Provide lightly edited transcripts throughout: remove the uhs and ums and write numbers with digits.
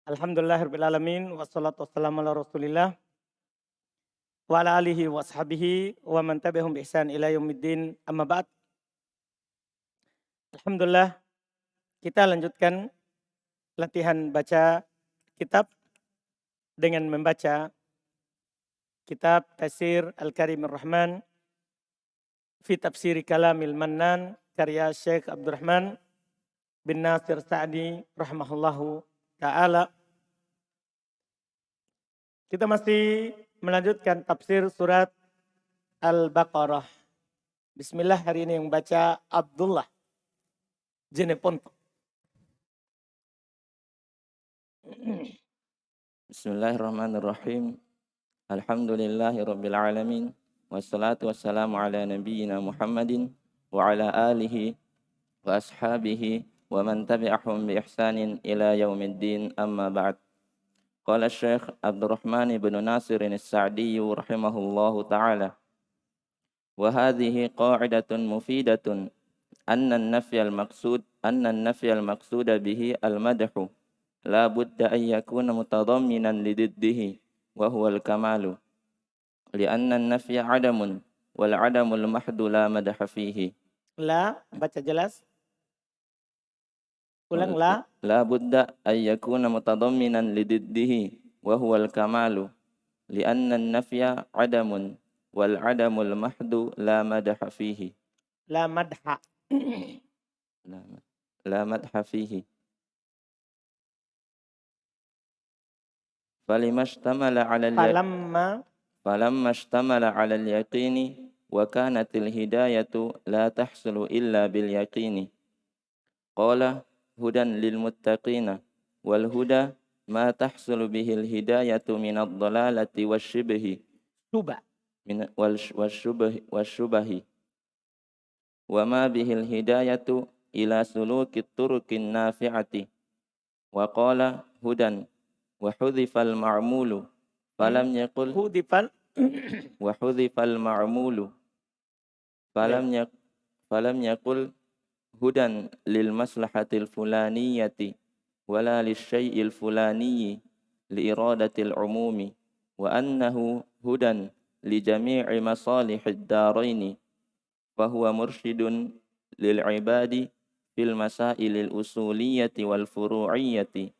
Alhamdulillahirabbil alamin wassalatu wassalamu ala Rasulillah wa ala alihi wa ashabihi wa man tabi'ahum bi ihsan ila yaumiddin. Amma ba'd. Alhamdulillah kita lanjutkan latihan baca kitab dengan membaca kitab Tafsir Al-Karimur Rahman fi Tafsiri Kalamil Mannan karya Syekh Abdurrahman bin Nasir Sa'di rahimahullahu taala. Kita masih melanjutkan tafsir surat Al-Baqarah. Bismillah, hari ini yang baca Abdullah Jeneponto. Bismillahirrahmanirrahim. Alhamdulillahi rabbil alamin. Wassalatu wassalamu ala nabiyyina Muhammadin wa ala alihi wa ashabihi wa man tabi'ahum bi ihsanin ila yaumiddin, amma ba'd. Qala Syekh Abdurrahman ibn Nasir as-Sa'di rahimahullahu ta'ala, wa hadhihi qa'idatun mufidatun anna an-nafya al-maqsuda bihi al-madhu la budda an yakuna mutadamminan lididdihi wa huwa al-kamalu, li'anna an-nafya 'adamun wal 'adamul mahdu la madha fihi. La, baca jelas. Ulang la. La budda an yakuna mutadamminan lididdihi wa huwa al-kamalu, li'anna an-nafya 'adamun wal 'adamul mahdu la madha fihi. La madha. La madha fihi. Falamma ishtamala 'ala al-yaqini wa kanat al-hidayatu la tahsulu illa bil yaqini. Qala hudan lil muttaqina wal huda ma tahsulu bihi al-hidayatu min ad-dhalalati wasyibhi min wasyubahi wa ma bihi al-hidayatu ila suluki turuqin nafi'ati. Wa qala hudan wa hudhifal ma'mulu falam yaqul wa hudhifal ma'mulu falam yaqul hudan lil maslahatil fulaniyati wala lisyai'il fulaniyi li iradatil umumi wa annahu hudan li jami'i masalihid daraini fa huwa mursyidun lil ibadi fil masailil usuliyati wal furu'iyyati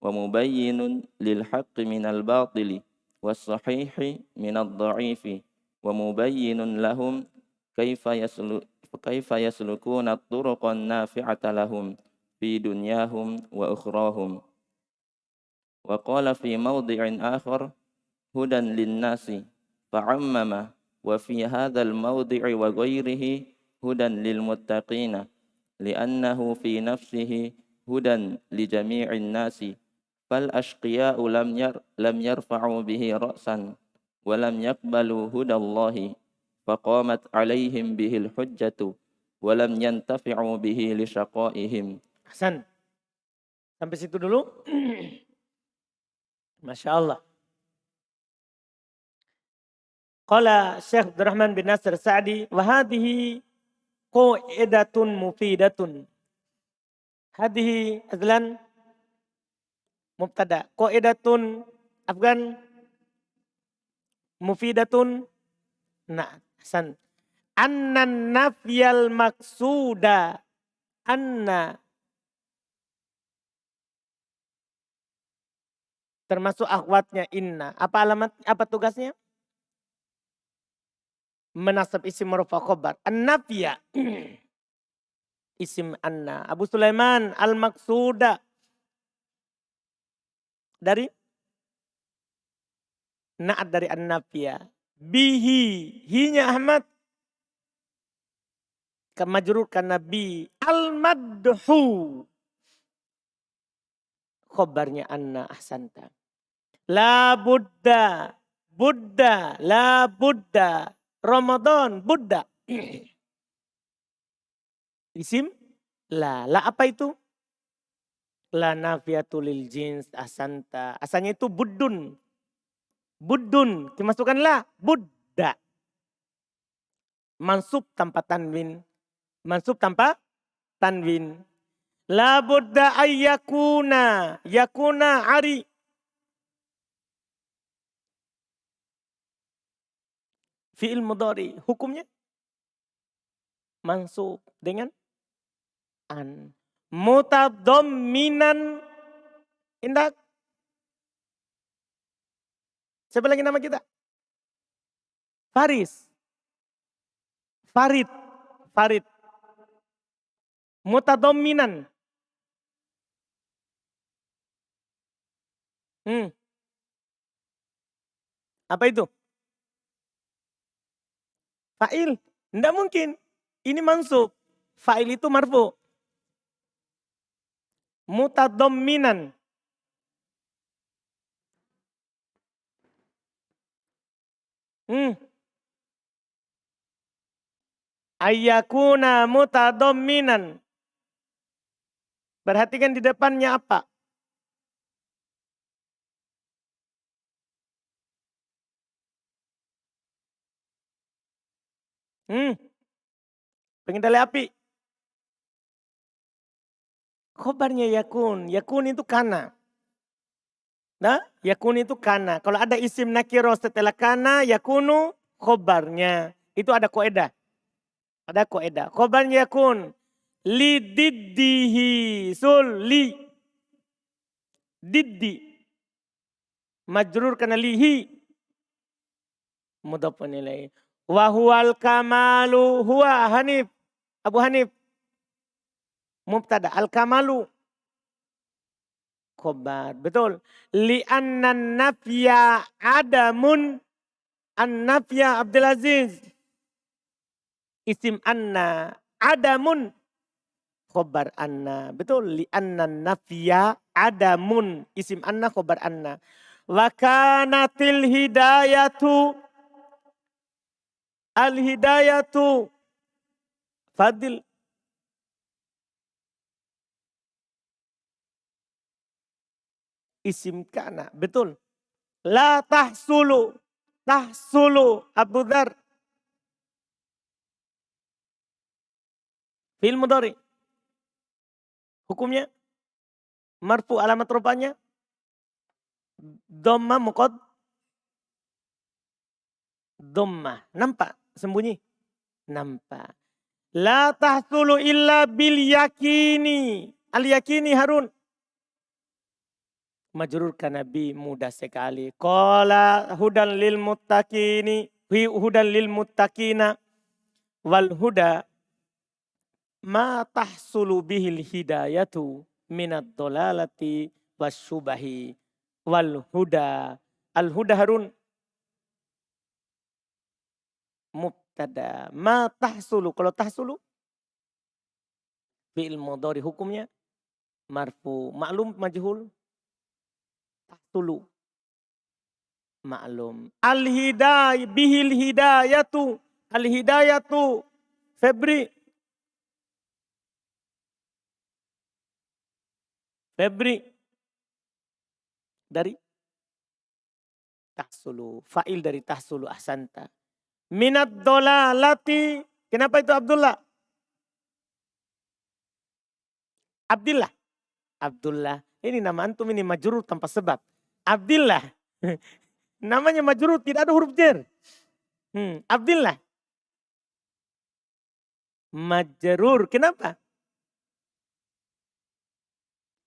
wa mubayyinun lil haqqi minal batili was sahihi minad dha'ifi wa mubayyinun lahum kaifa yaslukuna turuqan nafi'ata lahum fi dunyahum wa ukhrahum. Wa qala fi mawdi'in akhar hudan lin-nasi fa'ammama wa fi hadzal mawdi'i wa ghairihi hudan lil muttaqina li'annahu fi nafsihi hudan li jami'in nasi fal ashqiya'u lam yarfa'u bihi ra'san wa lam yaqbalu hudallahi faqamat 'alaihim bihil hujjatu wa lam yantafi'u bihi li syaqa'ihim. Hasan. Sampai situ dulu. Masya Allah. Qala Syekh Abdurrahman bin Nasir Sa'di wa hadhihi qa'idatun mufidatun. Hadhihi azlan mubtada. Qa'idatun afgan mufidatun. Nah, Hasan. Anna nafyal maksuda. Anna. Termasuk akhwatnya inna. Apa alamat, apa tugasnya? Menasab isim marfu' khabar. An-nafya. Isim anna. Abu Sulaiman al-maksuda. Dari? Na'at dari an-nafya. Bihi. Hinya Ahmad. Kemajrur karena bi. Al-madhu. Khobarnya anna ahsanta. La Buddha. Buddha. La Buddha. Ramadan. Buddha. Isim. La. La apa itu? La nafiatulil jins ahsanta. Asalnya itu buddun. Buddun. Dimasukkan la. Buddha. Mansub tanpa tanwin. Mansub tanpa tanwin. La budda ayyakuna. Yakuna ari. Fi'il mudhari. Hukumnya mansub dengan an. Mutadhamminan. Indah. Siapa lagi nama kita? Faris. Farid. Farid. Mutadhamminan. Apa itu? Fa'il. Tidak mungkin. Ini mansub. Fa'il itu marfu. Mutadhamminan. Ayyakuna mutadhamminan. Perhatikan di depannya apa? Pengendali api. Khobarnya yakun. Yakun itu kana. Nah, yakun itu kana. Kalau ada isim nakiro setelah kana, yakunu khobarnya. Itu ada koedah. Ada koedah. Khobarnya yakun. Li diddihi. Li. Diddi. Majrur kana lihi. Mudhafun ilaih. Wa huwal kamalu huwa Hanif. Abu Hanif. Mubtada al kamalu. Khobar. Betul. Li'anna nafya adamun. An-nafya Abdul Aziz. Isim anna. Adamun. Khobar anna. Betul. Li'anna nafya adamun. Isim anna khobar anna. Wa kanatil hidayatu. Al-hidayatu. Fadil. Isim kana. Betul. La tahsulu. Tahsulu. Abu Dhar. Fi'il mudhari. Hukumnya. Marfu alamat rupanya. Dhamma muqad. Dhamma. Nampak? Sembunyi? Nampak. La tahsulu illa bil yakini. Al yakini Harun. Majrur kana bi mudah sekali. Qala hudan lil muttaqini. Hudan lil muttaqina. Wal huda. Ma tahsulu bihil hidayatu. Minad dolalati wasyubahi. Wal huda. Al huda Harun. Mubtada. Ma tahsulu. Kalau tahsulu. Fi'il mudhari hukumnya. Marfu. Maklum majhul. Tahsulu. Maklum. Al-hidayah. Bihil hidayatu. Al-hidayatu. Febri. Febri. Dari. Tahsulu. Fa'il dari tahsulu. Ahsanta. Minad dolalati. Kenapa itu Abdullah? Abdillah. Abdullah. Ini nama antum ini majrur tanpa sebab. Abdillah. Namanya majrur tidak ada huruf jar. Abdillah. Majrur. Kenapa?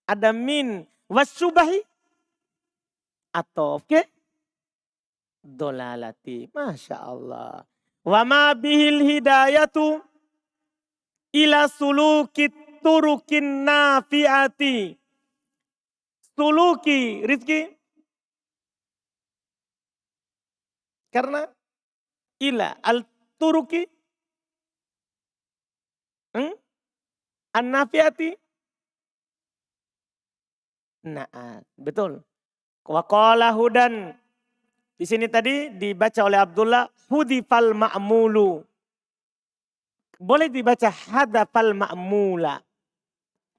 Ada min wasyubahi. Atau oke. Dolalati. Masya Allah. Wa ma bihil hidayatu ila sulukit turukin nafiati. Suluki. Rizki. Karena ila al-turuki. An-nafiati. Nah, betul. Wa qala hudan. Di sini tadi dibaca oleh Abdullah hudifal ma'mulu. Boleh dibaca hadafal ma'mula.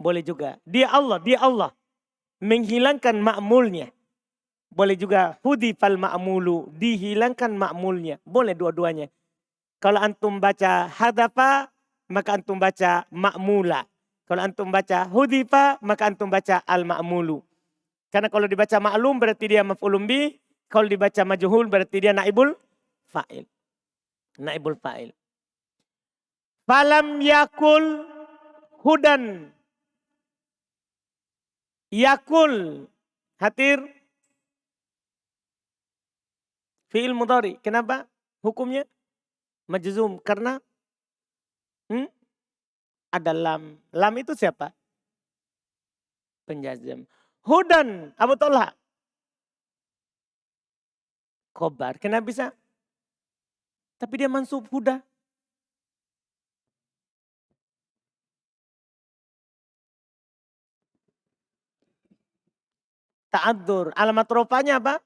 Boleh juga. Dia Allah menghilangkan ma'mulnya. Boleh juga hudifal ma'mulu, dihilangkan ma'mulnya. Boleh dua-duanya. Kalau antum baca hadafa, maka antum baca ma'mula. Kalau antum baca hudifa, maka antum baca al-ma'mulu. Karena kalau dibaca ma'lum berarti dia maf'ulun bih. Kalau dibaca majhul berarti dia naibul fa'il. Naibul fa'il. Falam yakul hudan. Yakul. Hatir. Fi'il mudhari. Kenapa? Hukumnya majzum. Karena ada lam. Lam itu siapa? Penjazam. Hudan. Abu Talha. Khobar. Kenapa bisa? Tapi dia mansub huda. Ta'adzur. Alamat rofanya apa?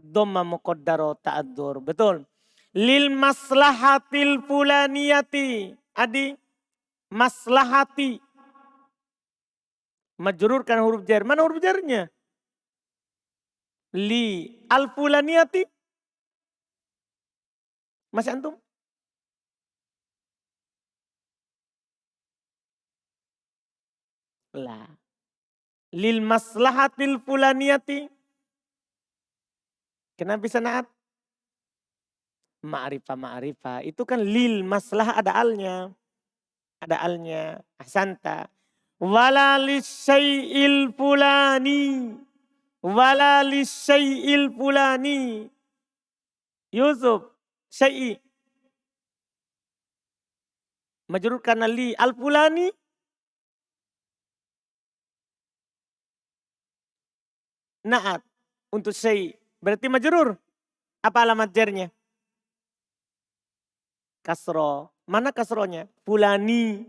Dhamma muqaddaro ta'adzur. Betul. Lil maslahatil fulaniyati. Adi. Maslahati. Majrurkan huruf jar. Mana huruf jarnya? Li al fulaniyati. Masih antum? Lah. Lil maslahatil fulaniyati. Kenapa bisa naat? Ma'rifah. Itu kan lil maslah ada alnya. Ada alnya. Ahsanta. Wala lisyai'il fulani. Wala lisyai'il fulani. Yusuf. Syai'i. Majrur karena li. Al fulani. Naat. Untuk syai'. Berarti majrur. Apa alamat jarnya? Kasro. Mana kasronya? Fulani.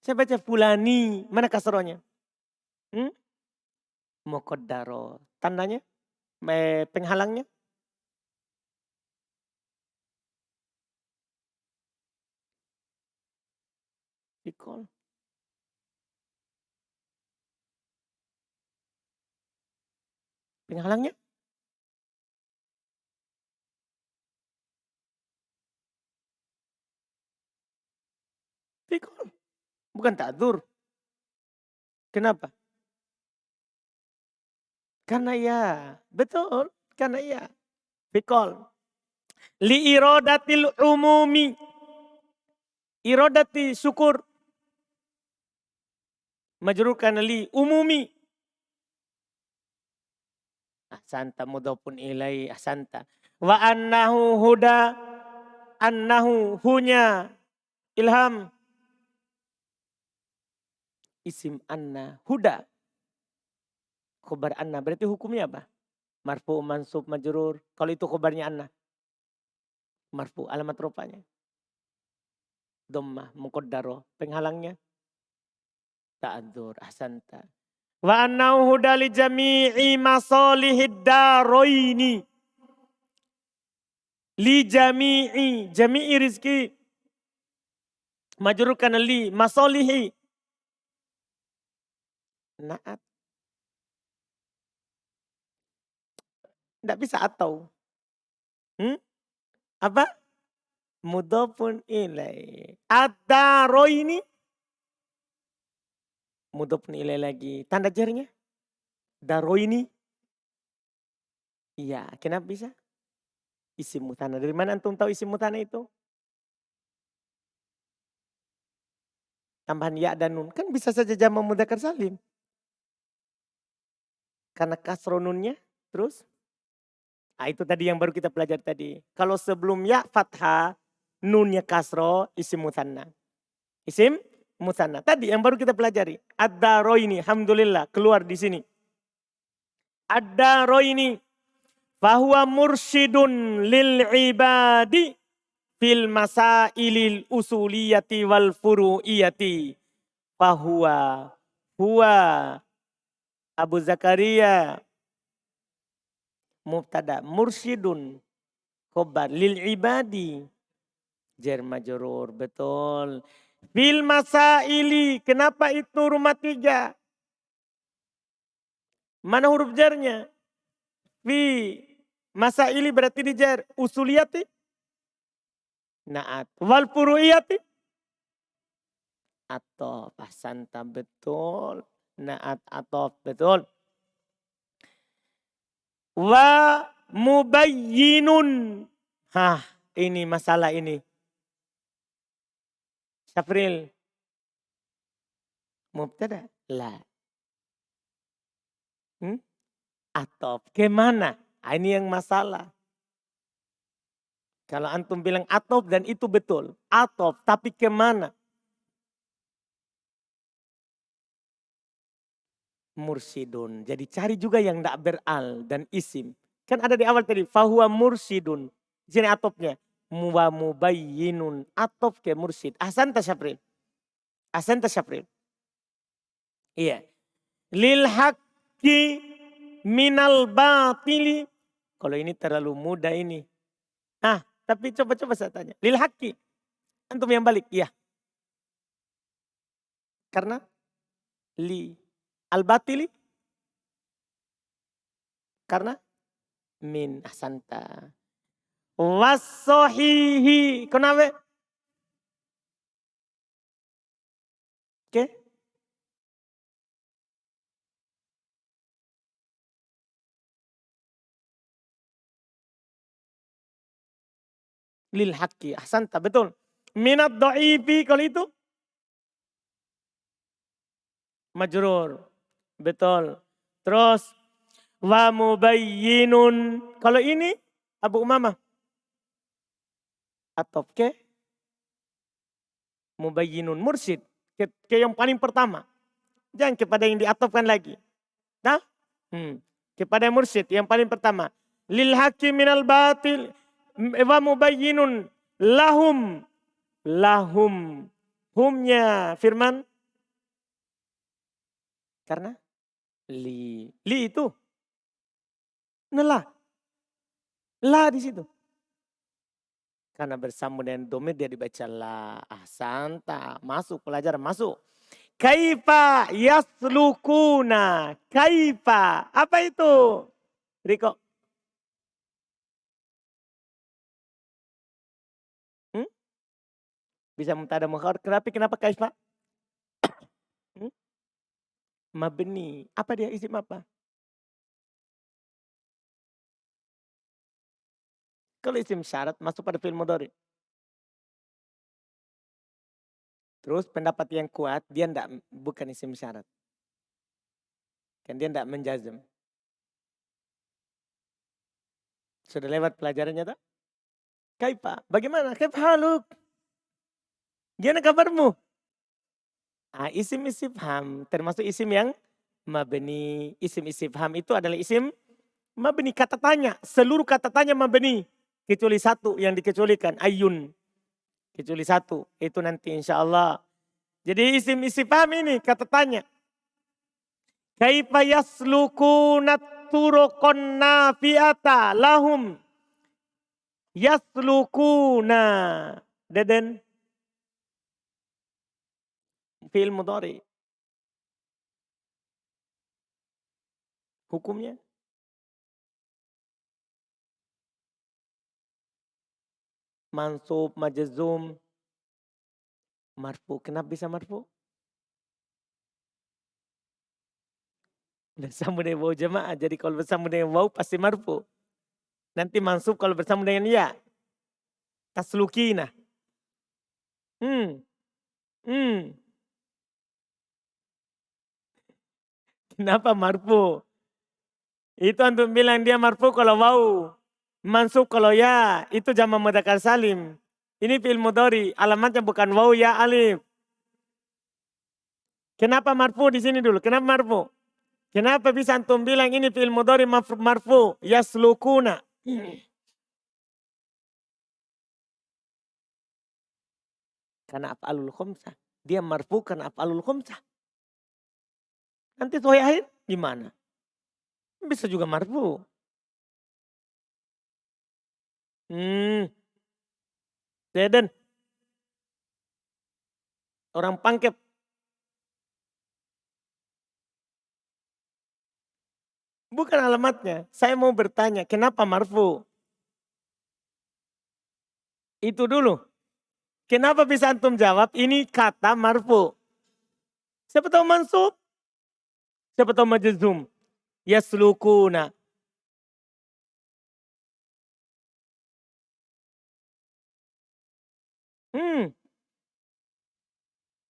Saya baca fulani. Mana kasronya? Muqaddaro. Tandanya? Penghalangnya? Fikol. Penghalangnya? Fikol. Bukan ta'dzur. Kenapa? Karena ya. Betul. Karena ya. Fikol. Li irodatil umumi. Irodati syukur. Majrur karena li umumi. Ahsanta mudhafun ilai. Ahsanta. Wa annahu huda. Annahu hunya. Ilham. Isim anna. Huda. Khobar anna. Berarti hukumnya apa? Marfu, mansub, majrur. Kalau itu khobarnya anna. Marfu. Alamat rupanya. Dhammah. Muqaddaro. Penghalangnya. Ta'adzur. Ahsanta. Wa annahu huda li jami'i masalihid daroini. Li jami'i. Jami'i rizki. Majrur kana li. Masalihi. Naat. Tidak bisa atau. Apa? Mudhafun ilai. Ad-daroini. Mudhafun ilai lagi. Tanda jarnya. Daroini. Iya, kenapa bisa? Isim mutana. Dari mana antum tahu isim mutana itu? Tambahan ya dan nun. Kan bisa saja jama mudzakkar salim. Karena kasro nunnya. Terus. Nah, itu tadi yang baru kita pelajari tadi. Kalau sebelum ya fathah. Nunnya kasro. Isim mutana. Isim mutana. Tadi yang baru kita pelajari. Ad-daroini. Alhamdulillah. Keluar di sini. Ad-daroini. Fahuwa mursyidun lil ibadi. Fil masailil usuliyati wal furu'iyati. Fahuwa. Huwa. Abu Zakaria. Mubtada. Mursyidun. Khobar. Lil ibadi. Jar majrur. Betul. Fil masaili. Kenapa itu rumah 3? Mana huruf jarnya? Fi. Masaili berarti dijar. Usuliyati. Naat. Wal furu'iyati. Atof. Ahsanta betul. Naat atof betul. Wa mubayyinun. Hah, ini masalah ini. Syafril. Mubtada? La. Atof. Kemana? Ini yang masalah. Kalau antum bilang atof dan itu betul. Atof, tapi kemana? Mursidun. Jadi cari juga yang tidak beral dan isim. Kan ada di awal tadi. Fahuwa mursidun. Di sini atofnya. Wa mubayyinun. Atof ke mursid. Ahsanta Syafril. Ahsanta Syafril. Iya. Lil haqqi minal batili. Kalau ini terlalu mudah ini. Tapi coba-coba saya tanya. Lil haqqi. Antum yang balik. Iya. Karena li al-batili. Karena min. Ahsanta. Wassohihi. Kenapa? Oke. Lil haqqi. Ahsanta. Betul. Minat do'ifi. Kalau itu? Majrur. Betul. Terus. Wa mubayyinun. Kalau ini Abu Umamah. Atof ke mubayyinun mursid. Ke yang paling pertama. Jangan kepada yang diatofkan lagi. Nah? Kepada mursid yang paling pertama. Lil haqqi minal batil. Wa mubayyinun. Lahum. Lahum. Humnya firman. Karena li. Li itu. Nelah. La di situ. Karena bersambung dengan domir dia dibaca la. Ahsanta. Masuk pelajaran masuk. Kaifa yaslukuna. Kaifa. Apa itu? Riko. Bisa muntada mukhawar. Kenapa kaifa? Mabni. Apa dia isim apa? Kalau isim syarat masuk pada fi'il mudhari. Terus pendapat yang kuat dia bukan isim syarat. Kan dia tidak menjazm. Sudah lewat pelajarannya tak? Kaifa? Bagaimana? Kaifa haluk? Gimana kabarmu? Isim istifham termasuk isim yang mabni. Isim istifham itu adalah isim mabni, kata tanya. Seluruh kata tanya mabni. Kecuali satu yang dikecualikan, ayun. Kecuali satu, itu nanti insya Allah. Jadi isim istifham ini kata tanya. Kaifa yaslukuna turuqan nafi'ata lahum. Yaslukuna. Deden. Fi'il mudhari. Hukumnya? Mansub, majzum, marfu. Kenapa bisa marfu? Bersambung dengan waw jamaah. Jadi kalau bersambung dengan waw pasti marfu. Nanti mansub kalau bersambung dengan ya. Taslukina. Kenapa marfu? Itu antum bilang dia marfu kalau waw. Mansub kalau ya. Itu jamak mudzakkar salim. Ini fi'il mudhari, alamatnya bukan waw ya alif. Kenapa marfu di sini dulu? Kenapa marfu? Kenapa bisa antum bilang ini fi'il mudhari marfu? Yaslukuna. Karena af'alul khamsah. Dia marfu karena af'alul khamsah. Nanti sahih akhir gimana? Bisa juga marfu. Deden. Orang Pangkep. Bukan alamatnya. Saya mau bertanya, kenapa marfu? Itu dulu. Kenapa bisa antum jawab ini kata marfu? Siapa tahu mansub? Siapa tahu majzum? Yaslukuna.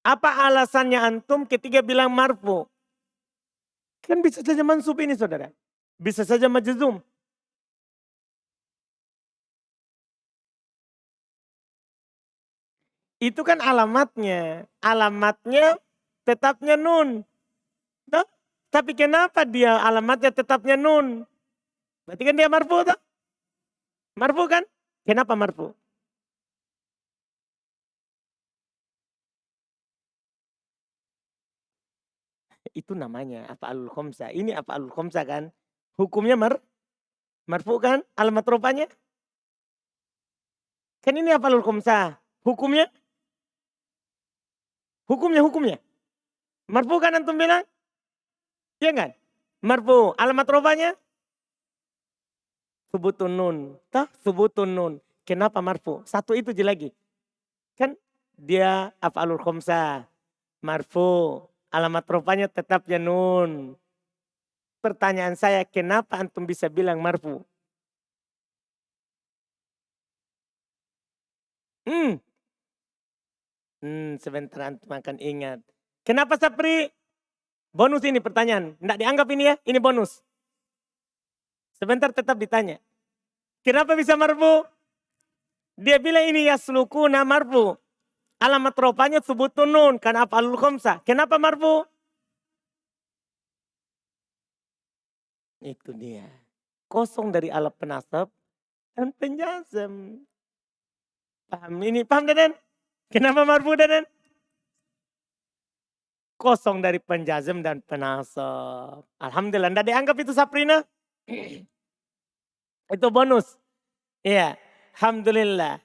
Apa alasannya antum ketika bilang marfu? Kan bisa saja mansub ini saudara. Bisa saja majzum. Itu kan alamatnya. Alamatnya tetapnya nun. Nah, tapi kenapa dia alamatnya tetapnya nun? Berarti kan dia marfu tak? Marfu kan? Kenapa marfu? Itu namanya af'alul khamsah. Ini af'alul khamsah kan? Hukumnya marfu kan? Alamat rupanya? Kan ini af'alul khamsah. Hukumnya? Hukumnya. Marfu kan antum bilang? Iya kan? Marfu. Alamat rupanya? Subutun nun. Tah subutun nun. Kenapa marfu? Satu itu je lagi. Kan dia af'alul khamsah. Marfu. Alamat rupanya tetapnya nun. Pertanyaan saya, kenapa antum bisa bilang marfu? Sebentar antum akan ingat. Kenapa Sapri? Bonus ini pertanyaan. Tidak dianggap ini ya, ini bonus. Sebentar tetap ditanya. Kenapa bisa marfu? Dia bilang ini yaslukuna marfu. Alamat rupanya subutun nun. Karena af'alul khamsah. Kenapa marfu? Itu dia. Kosong dari alat penasab dan penjazam. Paham ini? Paham Deden? Kenapa marfu Deden? Kosong dari penjazam dan penasab. Alhamdulillah. Tidak dianggap itu Saprina? Itu bonus. Iya. Alhamdulillah.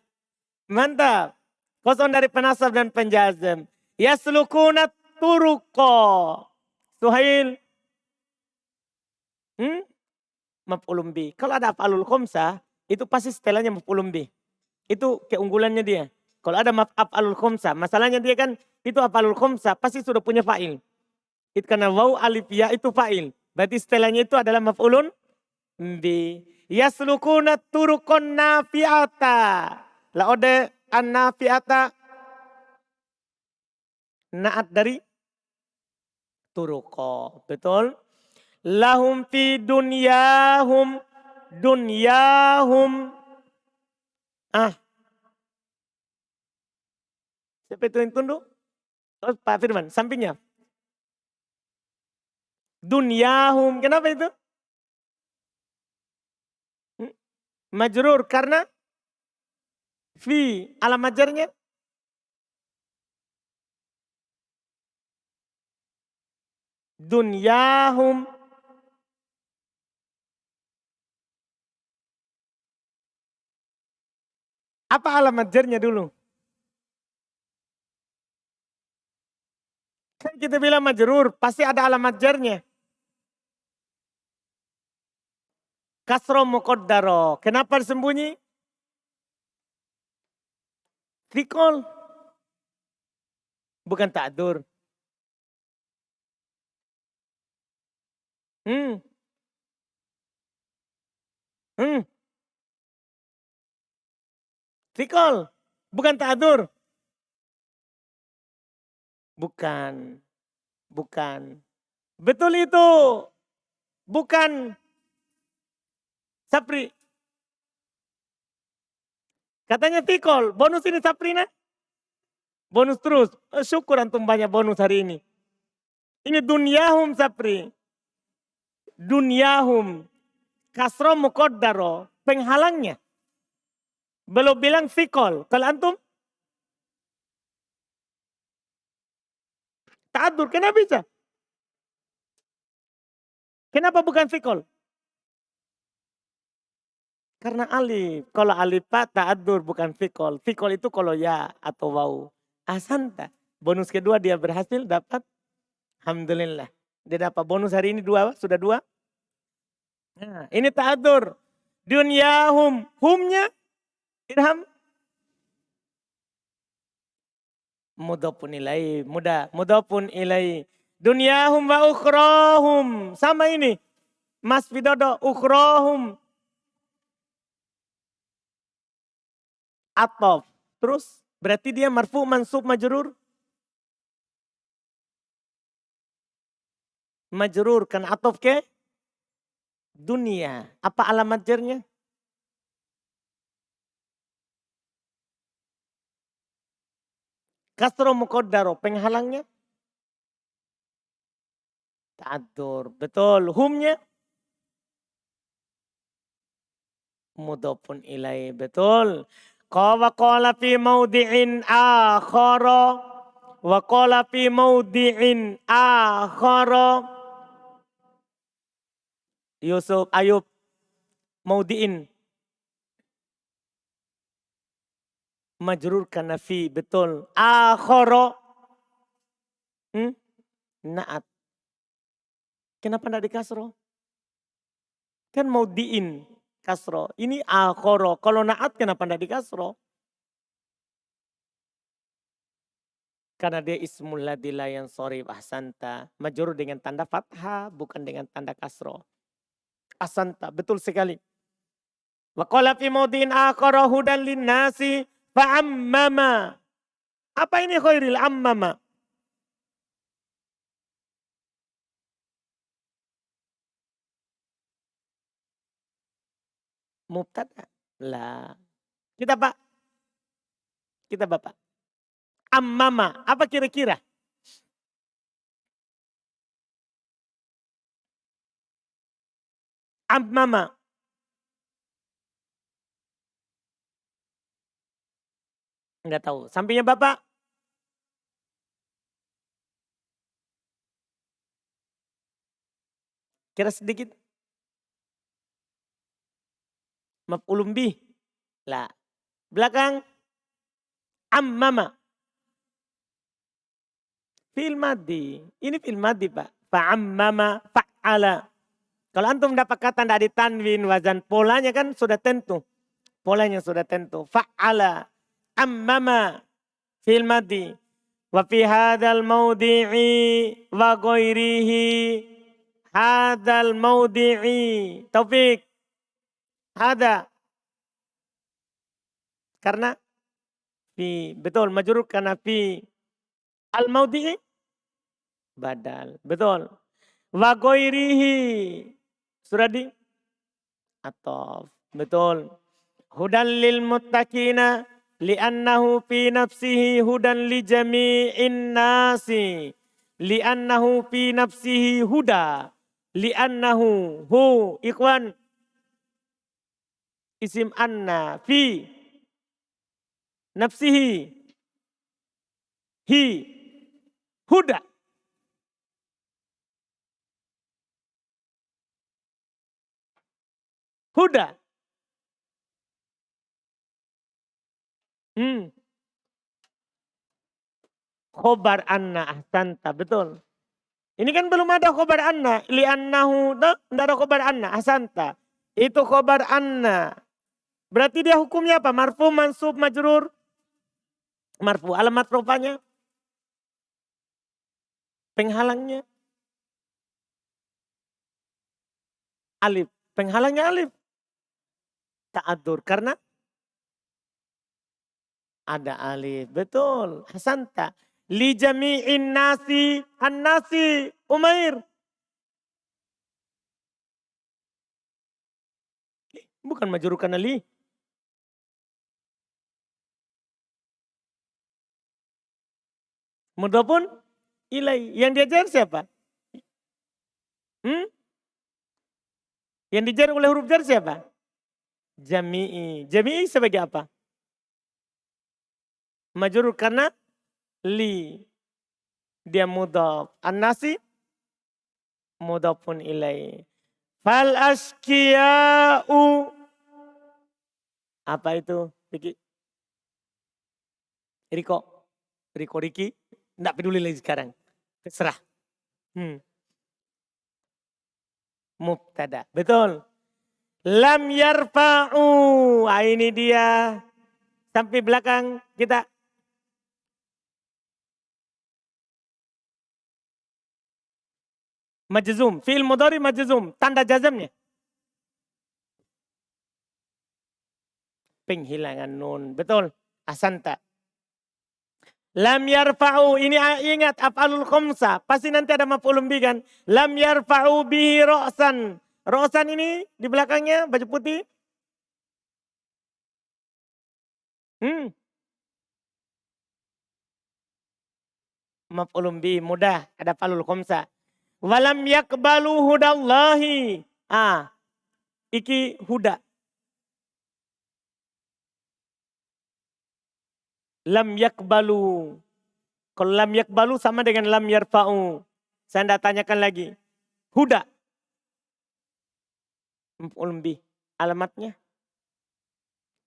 Mantap. Kosong dari penasab dan penjazam. Yaslukuna turuko. Suhail. Maf'ulun bih. Kalau ada af'alul khamsah, itu pasti setelahnya maf'ulun bih. Itu keunggulannya dia. Kalau ada af'alul khamsah, masalahnya dia kan itu af'alul khamsah pasti sudah punya fa'il. Itu karena waw alif ya itu fa'il. Berarti setelahnya itu adalah maf'ulun bih. Yaslukuna turukon nafi'ata. La ode an nafi'ata. Naat dari turuko. Betul? Lahum fi dunyahum. Siapa itu yang tunduk? Oh, Pak Firman, sampingnya. Dunyahum, kenapa itu? Majrur, karena fi, alamat jarnya. Dunyahum. Apa alamat jarnya dulu? Kan kita bilang majrur, pasti ada alamat jarnya. Kasro muqaddaro. Kenapa disembunyi? Fikol. Bukan ta'dur. Fikol. Bukan ta'dur. Bukan. Betul itu. Bukan. Sapri. Katanya tikol. Bonus ini Saprina. Bonus terus. Syukur antum banyak bonus hari ini. Ini dunyahum Sapri. Dunyahum. Kasro muqaddaro. Penghalangnya. Belum bilang fikol. Kalau antum. Ta'adur. Kenapa bisa? Kenapa bukan fikol? Karena alif. Kalau alif pak ta'adur bukan fikol. Fikol itu kalau ya atau wau. Asanta. Bonus kedua dia berhasil dapat. Alhamdulillah. Dia dapat bonus hari ini sudah dua. Nah, ini ta'adur. Dunyahum. Humnya. Irham. Mudhafun ilaih. Mudah. Mudhafun ilaih. Dunyahum wa ukhrahum. Sama ini. Mas Widodo. Ukhrahum. Atof. Terus berarti dia marfu mansub majrur. Majrur. Kan atof ke dunia. Apa alamat jarnya? Kasro muqaddaro. Penghalangnya? Ta'adur. Betul. Humnya? Mudhafun ilaih. Betul. Qala fi maudi'in akhara. Wa qala fi maudi'in akhara. Yusuf, Ayub. Maudi'in. Majrur kana fi. Betul. Akhara. Naat. Kenapa tidak dikasro? Kan maudi'in. Kasro. Ini akhara. Kalau naat kenapa tidak dikasro? Karena dia ismul ladzi la yansharif. Ahsanta. Majrur dengan tanda fathah, bukan dengan tanda kasro. Ahsanta, betul sekali. Wa qala fi maudhi'in akhara hudan linnasi fa'ammama. Apa ini khairil ammama? Mubtada. Lah. Kita Pak. Kita Bapak. Ammama. Apa kira-kira? Ammama. Enggak tahu. Sampingnya Bapak. Kira sedikit. Maf'ulun bih. Lah. Belakang. Ammama. Fil madhi. Ini fil madhi Pak. Fa'ammama fa'ala. Kalau antum dapat kata tidak ditanwin wazan polanya kan sudah tentu. Polanya sudah tentu. Fa'ala. Ammama. Fil madhi. Wa fi hadal maudi'i wa ghairihi. Hadal maudi'i. Taufik. Hada. Karena fi. Betul. Majrur karena fi. Al-maudi'i. Badal. Betul. Wa ghairihi. Surah di. Atof. Betul. Hudan lil muttaqina. Li'annahu fi nafsihi hudan li jami'in nasi. Li'annahu fi nafsihi huda. Li'annahu hu. Ikhwan. Isim anna. Fi. Nafsihi. Hi. Huda. Huda. Khobar anna ahsanta. Betul. Ini kan belum ada khobar anna. Li'annahu. Tidak ada khobar anna. Ahsanta. Itu khobar anna. Berarti dia hukumnya apa? Marfu, mansub, majrur. Marfu. Alamat rupanya. Penghalangnya. Alif. Penghalangnya alif. Ta'adur. Karena ada alif. Betul. Hasanta. Li jami'in nasi. An-nasi. Umair. Bukan majrur karena li. Mudhafun ilai. Yang diajar siapa? Yang dijar oleh huruf jar siapa? Jami'i. Jami'i sebagai apa? Majrur karena li. Dia mudhaf. An-nasi mudhafun ilai. Fal askiya'u. Apa itu? Riki. Enggak peduli lagi sekarang. Terserah. Mubtada. Betul. Lam yarfa'u. Ini dia. Sampai belakang kita. Majzum. Fi'il mudhari majzum. Tanda jazamnya. Penghilangan nun. Betul. Ahsanta. Lam yarfa'u. Ini ingat af'alul khamsah. Pasti nanti ada maf'ulun bih kan. Lam yarfa'u bihi ra'san. Ra'san ini di belakangnya baju putih. Maf'ulun bih mudah. Ada af'alul khamsah. Walam yakbalu hudallahi. Iki huda. Lam yakbalu. Kalau lam yakbalu sama dengan lam yarfa'u. Saya tidak tanyakan lagi. Huda. Maf'ulun bih. Alamatnya.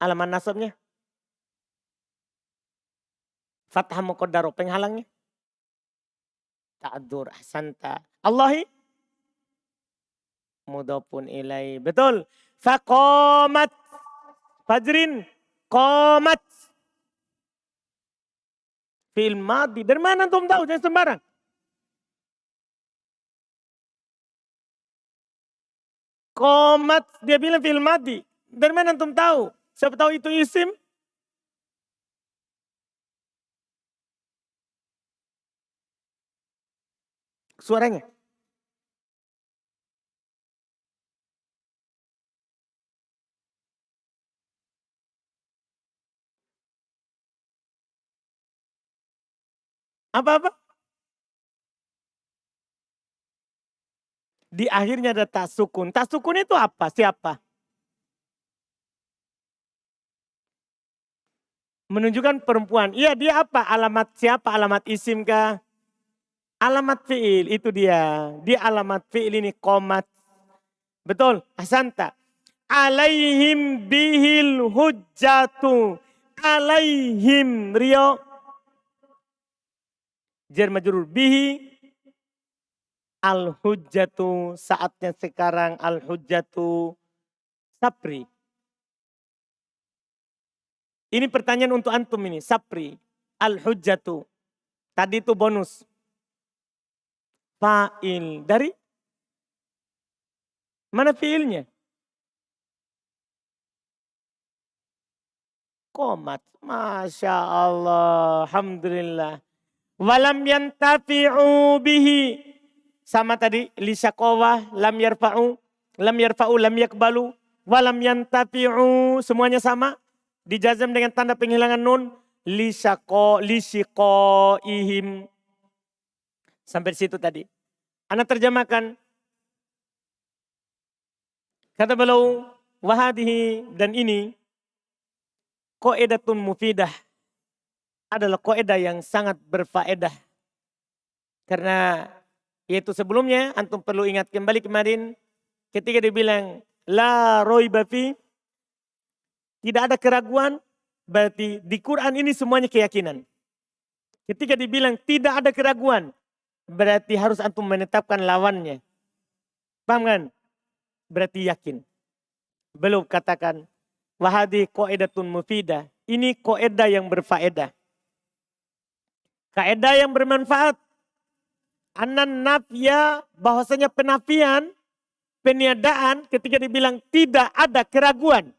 Alamat nasabnya. Fathah muqaddaro. Penghalangnya. Ta'adur ahsanta. Allahi. Mudhafun ilai. Betul. Faqamat. Fajrin. Qamat. Fi'il madhi. Dari mana antum tahu? Jangan sembarang. Qamat. Dia bilang fi'il madhi. Dari mana antum tahu? Siapa tahu itu isim? Suaranya. Apa-apa? Di akhirnya ada tak sukun. Tak sukun itu apa? Siapa? Menunjukkan perempuan. Iya, dia apa? Alamat siapa? Alamat isim kah? Alamat fi'il itu dia. Dia alamat fi'il ini qomat. Betul. Ahsanta. Alaihim bihil hujjatu. Alaihim. Rio. Jar majrur bihi. Al-hujjatu, saatnya sekarang al-hujjatu sapri. Ini pertanyaan untuk antum ini, sapri. Al-hujjatu. Tadi itu bonus. Fa'il. Dari? Mana fi'ilnya? Qomat. Masya Allah. Alhamdulillah. Walam yantafi'u bihi. Sama tadi, lisyaqawah, lam yarfa'u, lam yakbalu, walam yantafi'u, semuanya sama. Dijazam dengan tanda penghilangan nun, lisyiqaihim. Sampai di situ tadi. Ana terjemahkan. Kata beliau, wahadihi dan ini, qaedatun mufidah. Adalah qaedah yang sangat berfaedah. Karena yaitu sebelumnya, antum perlu ingat kembali kemarin ketika dibilang la roiba fi, tidak ada keraguan, berarti di Quran ini semuanya keyakinan. Ketika dibilang tidak ada keraguan, berarti harus antum menetapkan lawannya. Paham kan? Berarti yakin. Belum katakan wahadi qaedatun mufidah. Ini qaedah yang berfaedah. Kaidah yang bermanfaat. Anan nafya, bahwasanya penafian, peniadaan ketika dibilang tidak ada keraguan.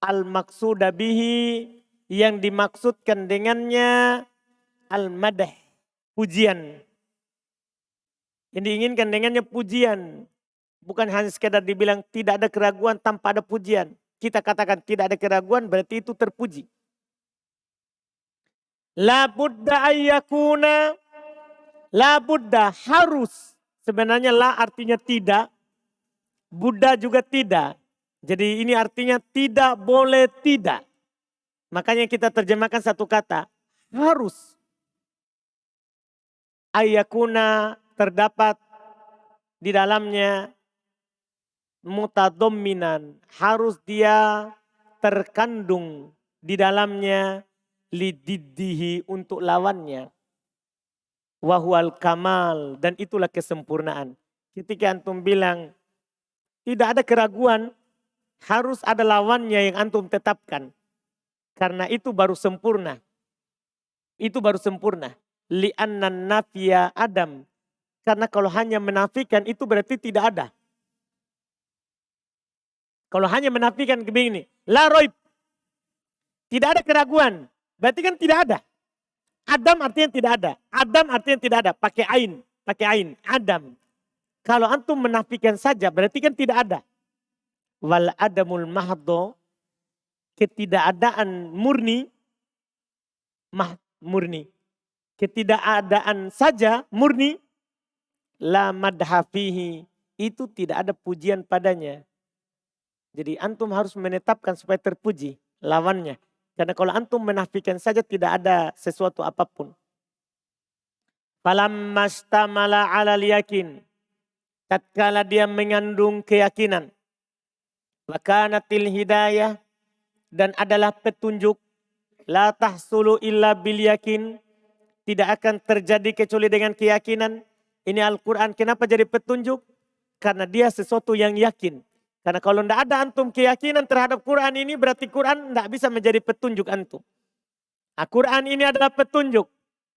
Al-maqsuda bihi, yang dimaksudkan dengannya al-madah, pujian. Yang diinginkan dengannya pujian. Bukan hanya sekedar dibilang tidak ada keraguan tanpa ada pujian. Kita katakan tidak ada keraguan berarti itu terpuji. La budda ayyakuna. La Buddha harus. Sebenarnya la artinya tidak. Buddha juga tidak. Jadi ini artinya tidak boleh tidak. Makanya kita terjemahkan satu kata. Harus. Ayyakuna terdapat di dalamnya mutadhamminan. Harus dia terkandung di dalamnya lididdihi untuk lawannya. Wahwal kamal, dan itulah kesempurnaan. Ketika antum bilang tidak ada keraguan, harus ada lawannya yang antum tetapkan. Karena itu baru sempurna. Itu baru sempurna. Li'annan nafya adam. Karena kalau hanya menafikan itu berarti tidak ada. Kalau hanya menafikan begini, la roib, tidak ada keraguan, berarti kan tidak ada. Adam artinya tidak ada. Adam artinya tidak ada. Pakai ain, Adam. Kalau antum menafikan saja berarti kan tidak ada. Wal adamul mahdo, ketidakadaan murni, murni. Ketidakadaan saja murni, la madhafihi, itu tidak ada pujian padanya. Jadi antum harus menetapkan supaya terpuji lawannya. Karena kalau antum menafikan saja tidak ada sesuatu apapun. Falamma istamala 'alal yakin, tatkala dia mengandung keyakinan, wa kanatil hidayah, dan adalah petunjuk, la tahsulu illa bil yakin, tidak akan terjadi kecuali dengan keyakinan. Ini Al-Quran kenapa jadi petunjuk? Karena dia sesuatu yang yakin. Karena kalau tidak ada antum keyakinan terhadap Quran ini, berarti Quran tidak bisa menjadi petunjuk antum. Al-Quran ini adalah petunjuk.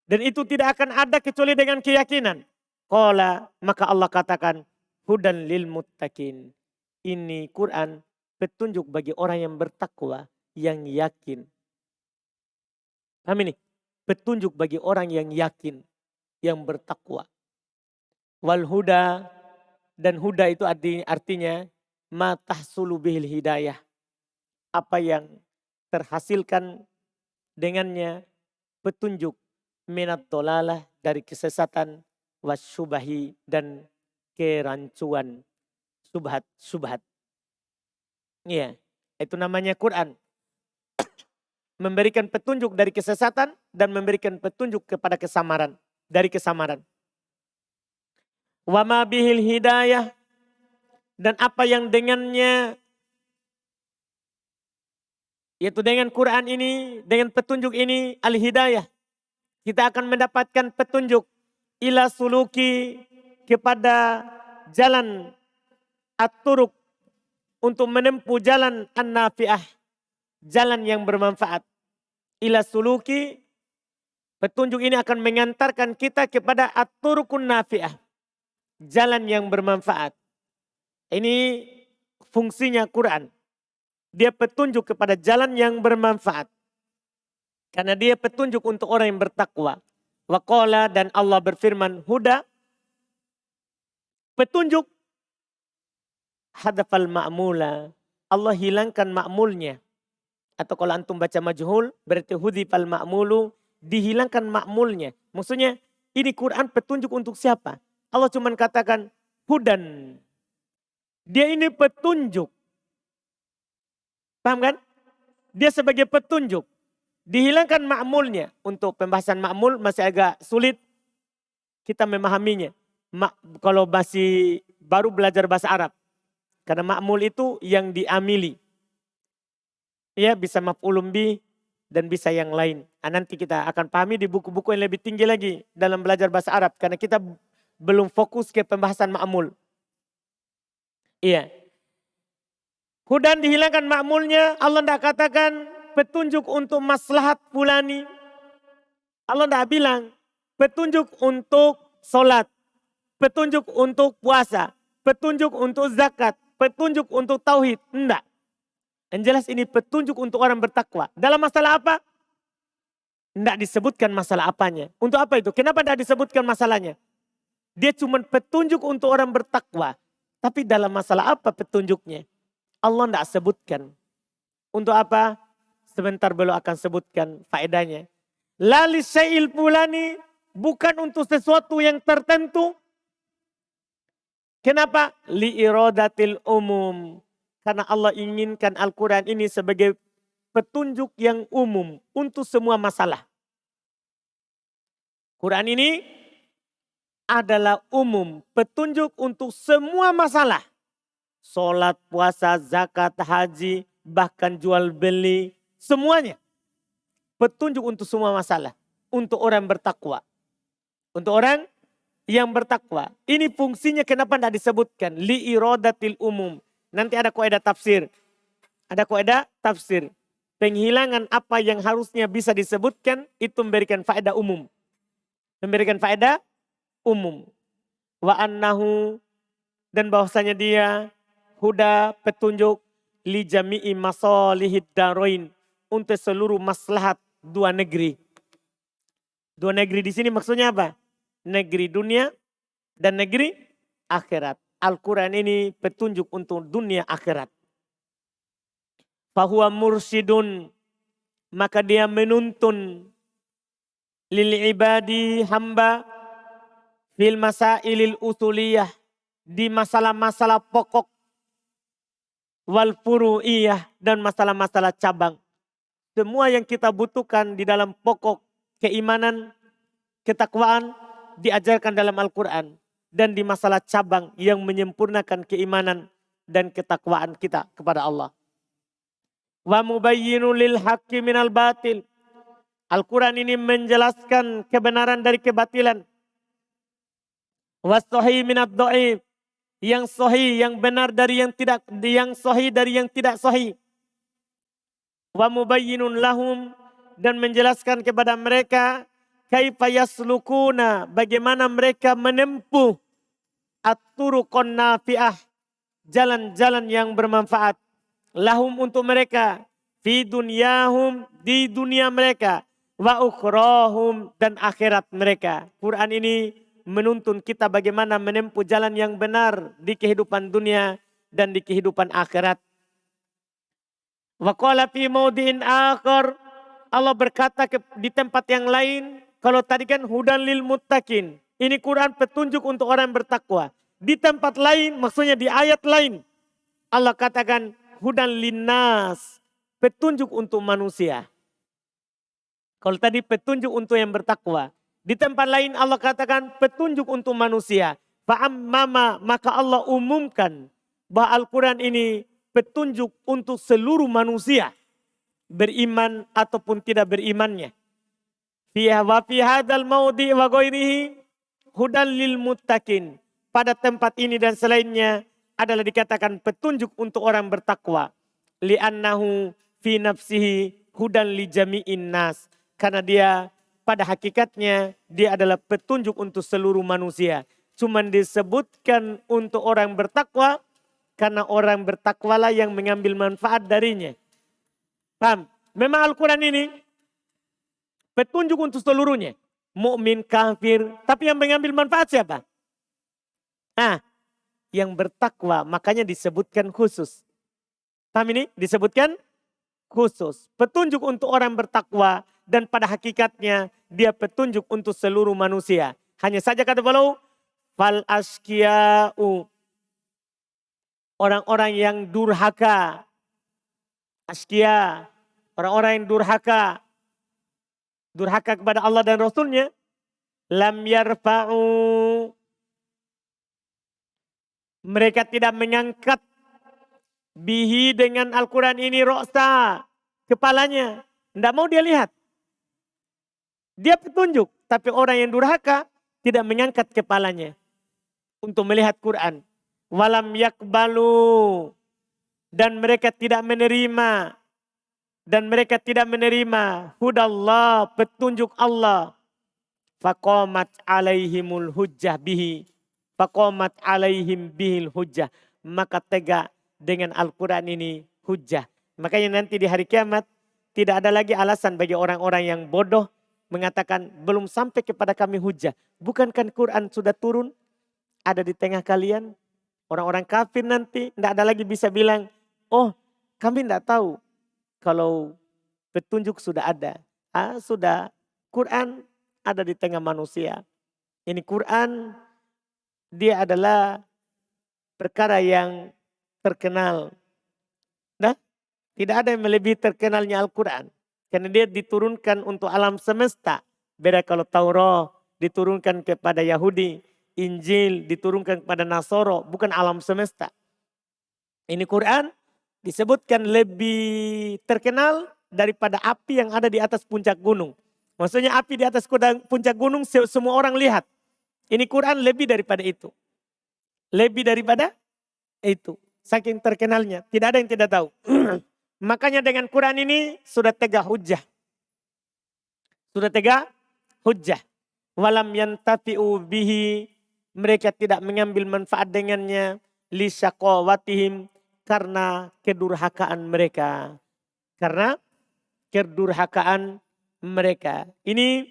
Dan itu tidak akan ada kecuali dengan keyakinan. Qala, maka Allah katakan, hudan lil muttaqin. Ini Quran petunjuk bagi orang yang bertakwa, yang yakin. Paham ini? Petunjuk bagi orang yang yakin, yang bertakwa. Wal huda, dan huda itu artinya ma tahsulu bihil hidayah. Apa yang terhasilkan dengannya petunjuk, minat dolalah, dari kesesatan, wasyubahi, dan kerancuan, subhat. Iya, itu namanya Quran. Memberikan petunjuk dari kesesatan dan memberikan petunjuk kepada kesamaran, dari kesamaran. Wa ma bihil hidayah, dan apa yang dengannya, yaitu dengan Quran ini, dengan petunjuk ini, al-hidayah. Kita akan mendapatkan petunjuk ila suluki, kepada jalan at-turuq, untuk menempuh jalan an-nafi'ah, jalan yang bermanfaat. Ila suluki, petunjuk ini akan mengantarkan kita kepada at-turuqun nafi'ah, jalan yang bermanfaat. Ini fungsinya Quran. Dia petunjuk kepada jalan yang bermanfaat. Karena dia petunjuk untuk orang yang bertakwa. Wa qala, dan Allah berfirman, huda, petunjuk, hadafal ma'mula, Allah hilangkan ma'mulnya. Atau kalau antum baca majhul, berarti hudifal ma'mulu, dihilangkan ma'mulnya. Maksudnya ini Quran petunjuk untuk siapa? Allah cuma katakan hudan. Dia ini petunjuk. Paham kan? Dia sebagai petunjuk. Dihilangkan ma'mulnya. Untuk pembahasan ma'mul masih agak sulit kita memahaminya. Kalau masih baru belajar bahasa Arab. Karena ma'mul itu yang diamili. Ya, bisa maf'ulun bih dan bisa yang lain. Nanti kita akan pahami di buku-buku yang lebih tinggi lagi dalam belajar bahasa Arab. Karena kita belum fokus ke pembahasan ma'mul. Iya. Hudan dihilangkan ma'mulnya, Allah tidak katakan petunjuk untuk maslahat fulani. Allah tidak bilang petunjuk untuk sholat, petunjuk untuk puasa, petunjuk untuk zakat, petunjuk untuk tauhid. Tidak. Yang jelas ini petunjuk untuk orang bertakwa. Dalam masalah apa? Tidak disebutkan masalah apanya. Untuk apa itu? Kenapa tidak disebutkan masalahnya? Dia cuma petunjuk untuk orang bertakwa. Tapi dalam masalah apa petunjuknya? Allah tidak sebutkan. Untuk apa? Sebentar belum akan sebutkan faedahnya. Lali syai'il fulani, bukan untuk sesuatu yang tertentu. Kenapa? Li iradatil umum. Karena Allah inginkan Al-Quran ini sebagai petunjuk yang umum untuk semua masalah. Quran ini adalah umum, petunjuk untuk semua masalah. Sholat, puasa, zakat, haji, bahkan jual beli, semuanya. Petunjuk untuk semua masalah. Untuk orang bertakwa. Untuk orang yang bertakwa. Ini fungsinya kenapa tidak disebutkan. Li iradatil umum. Nanti ada kaidah tafsir. Ada kaidah tafsir. Penghilangan apa yang harusnya bisa disebutkan itu memberikan faedah umum. Memberikan faedah umum. Wa annahu, dan bahwasanya dia huda, petunjuk, li jami'i masalihid daroin, untuk seluruh maslahat dua negeri. Dua negeri di sini maksudnya apa? Negeri dunia dan negeri akhirat. Al-Quran ini petunjuk untuk dunia akhirat. Fahuwa mursidun, maka dia menuntun lil ibadi hamba fil masailil usuliyah, di masalah-masalah pokok, wal furu'iyah, dan masalah-masalah cabang. Semua yang kita butuhkan di dalam pokok keimanan, ketakwaan diajarkan dalam Al-Quran. Dan di masalah cabang yang menyempurnakan keimanan dan ketakwaan kita kepada Allah. Wa mubayyinu lil haqqi minal batil. Al-Quran ini menjelaskan kebenaran dari kebatilan. Was sahih minad dhaif. Yang sahih, yang benar dari yang tidak, yang sahih dari yang tidak sahih. Wa mubayyinun lahum, dan menjelaskan kepada mereka kaifa yaslukuna, bagaimana mereka menempuh at-turuqon nafi'ah, jalan-jalan yang bermanfaat. Lahum, untuk mereka, fi dunyahum, di dunia mereka, wa ukhrahum, dan akhirat mereka. Quran ini menuntun kita bagaimana menempuh jalan yang benar di kehidupan dunia dan di kehidupan akhirat. Wa qala fi maudhi'in akhar, Allah berkata di tempat yang lain, kalau tadi kan hudan lil muttaqin, ini Quran petunjuk untuk orang yang bertakwa. Di tempat lain, maksudnya di ayat lain, Allah katakan hudan linnas, petunjuk untuk manusia. Kalau tadi petunjuk untuk yang bertakwa. Di tempat lain Allah katakan petunjuk untuk manusia. Fa'ammama, maka Allah umumkan bahwa Al-Quran ini petunjuk untuk seluruh manusia. Beriman ataupun tidak berimannya. Wa fi hadal maudhi wa ghairihi hudan lil muttaqin. Pada tempat ini dan selainnya adalah dikatakan petunjuk untuk orang bertakwa. Li'annahu fi nafsihi hudan li jami'in nas. Karena dia pada hakikatnya dia adalah petunjuk untuk seluruh manusia. Cuman disebutkan untuk orang bertakwa karena orang bertakwalah yang mengambil manfaat darinya. Paham? Memang Al-Quran ini petunjuk untuk seluruhnya. Mukmin, kafir, tapi yang mengambil manfaat siapa? Nah, yang bertakwa, makanya disebutkan khusus. Paham ini? Disebutkan khusus. Petunjuk untuk orang bertakwa dan pada hakikatnya dia petunjuk untuk seluruh manusia. Hanya saja kata beliau, fal askiya'u, orang-orang yang durhaka. Askia, orang-orang yang durhaka. Durhaka kepada Allah dan Rasulnya. Lam yarfa'u, mereka tidak mengangkat bihi dengan Al-Quran ini ro'sa, kepalanya. Tidak mau dia lihat. Dia petunjuk. Tapi orang yang durhaka tidak mengangkat kepalanya untuk melihat Quran. Walam yakbalu, dan mereka tidak menerima. Dan mereka tidak menerima hudallah, petunjuk Allah. Faqamat alaihimul hujjah bihi. Faqamat alaihim bihil hujjah. Maka tegak dengan Al-Quran ini hujjah. Makanya nanti di hari kiamat tidak ada lagi alasan bagi orang-orang yang bodoh mengatakan belum sampai kepada kami hujjah. Bukankah Quran sudah turun? Ada di tengah kalian. Orang-orang kafir nanti tidak ada lagi bisa bilang, oh kami tidak tahu kalau petunjuk sudah ada. Sudah, Quran ada di tengah manusia. Ini Quran, dia adalah perkara yang terkenal. Nah, tidak ada yang melebihi terkenalnya Al-Quran. Karena dia diturunkan untuk alam semesta. Beda kalau Taurat diturunkan kepada Yahudi. Injil diturunkan kepada Nasoro. Bukan alam semesta. Ini Quran disebutkan lebih terkenal daripada api yang ada di atas puncak gunung. Maksudnya api di atas puncak gunung semua orang lihat. Ini Quran lebih daripada itu. Lebih daripada itu. Saking terkenalnya. Tidak ada yang tidak tahu. Makanya dengan Quran ini sudah tegak hujjah. Sudah tegak hujjah. Walam yantafi'u bihi Mereka tidak mengambil manfaat dengannya. Lisyaqawatihim, karena kedurhakaan mereka. Karena kedurhakaan mereka. Ini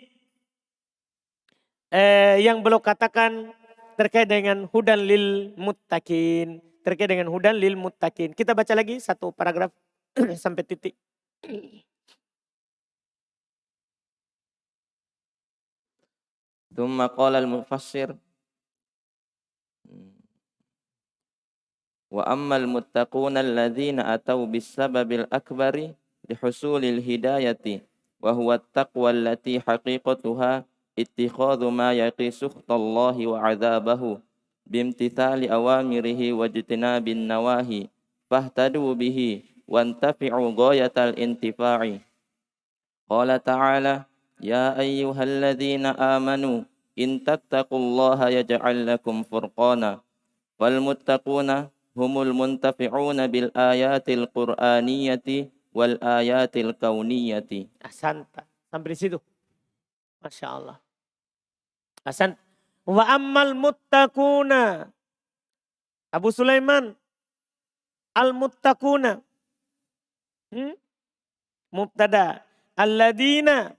yang beliau katakan terkait dengan hudan lil muttaqin. Terkait dengan hudan lil muttaqin. Kita baca lagi satu paragraf sampai titik. ثم قال المفسر وأما المتقون الذين أتوا بالسبب الأكبر لحصول الهداية وهو التقوى التي حقيقتها اتخاذ ما يقي سخط الله وعذابه بامتثال أوامره واجتناب النواهي فاهتدوا به وانتفعوا غاية الانتفاع. قال تعالى يا أيها الذين آمنوا إن تتقوا الله يجعل لكم فرقانا فالمتقون هم المنتفعون بالآيات القرآنية والآيات الكونية. Ahsanta. Sampai di situ. Masya Allah. Ahsan. Wa ammal muttaquna. Abu Sulaiman. Al-muttaquna. Mubtada. Alladina.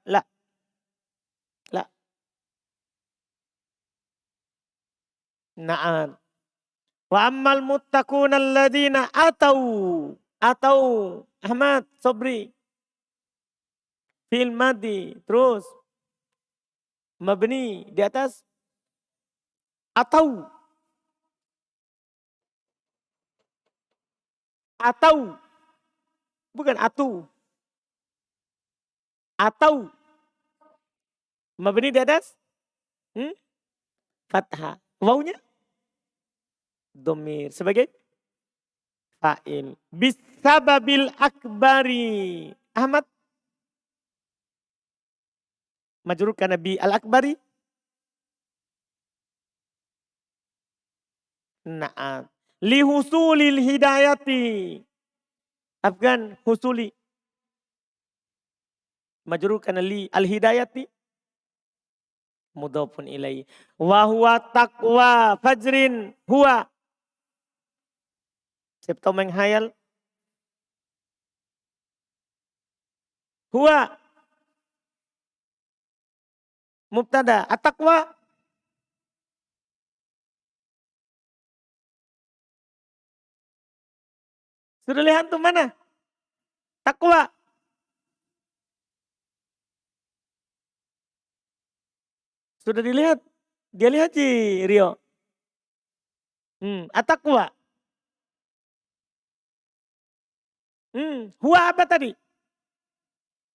La. La. Na'am. Wa ammal muttaquna alladina atau. Ahmad Sobri. Fil madi. Terus. Mabni. Di atas. Atau. Bukan atu. Atau. Mabni di atas. Fathah. Wawunya. Domir. Sebagai. Fa'il. Bisababil akbari. Ahmad. Majrur kana bi al-akbari. Na'am. Lihusulil hidayati. Afgan husuli. Majrur kana li al-hidayati. Mudhafun ilaihi. Wa huwa taqwa fajrin huwa. Siapa tahu menghayal? Huwa. Mubtada. At-taqwa. Sudah lihat tuh mana? Takwa. Sudah dilihat? Dia lihat sih Rio. At-taqwa. Huwa apa tadi?